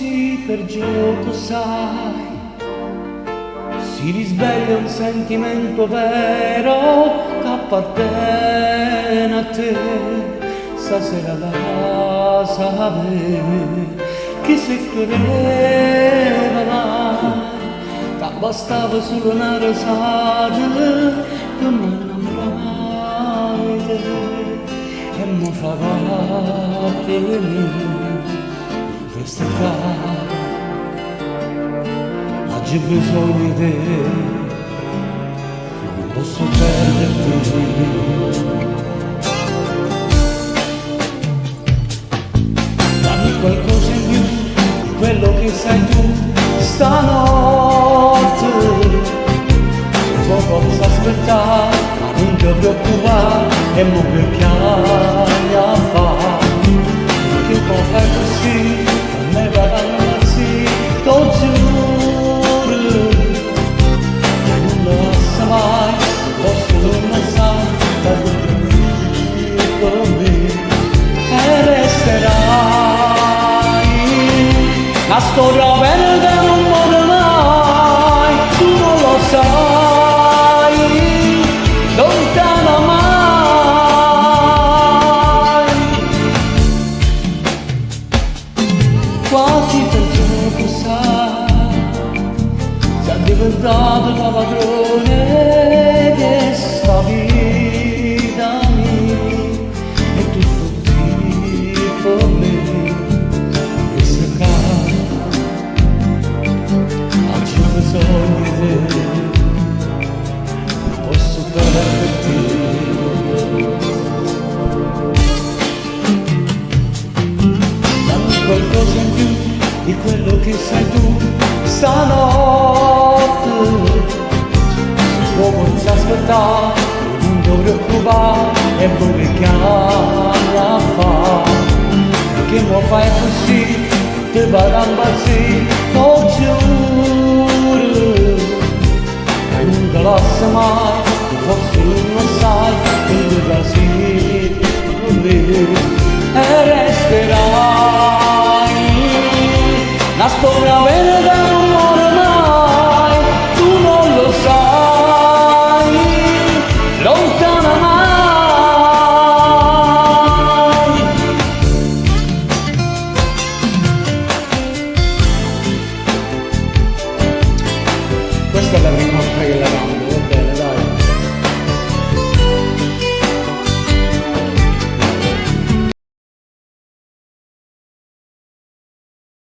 così per gioco, sai, si risveglia un sentimento vero che appartiene a te. Stasera la sapere che se credeva mai, che bastava solo una rosata per me innamorai te e mi fa parte di me questa casa. Oggi ho bisogno di te, non posso perderti. Dammi qualcosa in più di quello che sai tu stanotte. So cosa aspettare, ma non ti preoccupare, e mo che chiami a fare. Che può fare così, a me va avanti, t'ho giuro. Non lo sa mai, posso non sa, da dove con me, e resterai. La storia verde non muore mai, tu non lo sai, lontana mai. Quasi per gioco sai, sei diventato la padrone di sta vita mia, e tutto tipo me. Posso perderti. Dammi qualcosa in più di quello che sai tu stanotte. Come ti aspettare, non ti preoccupare, e poi che chiami a fare. Che non fai così, ti vado a impazzire, t'ho giuro. Non te lo sai mai, forse non lo sai, che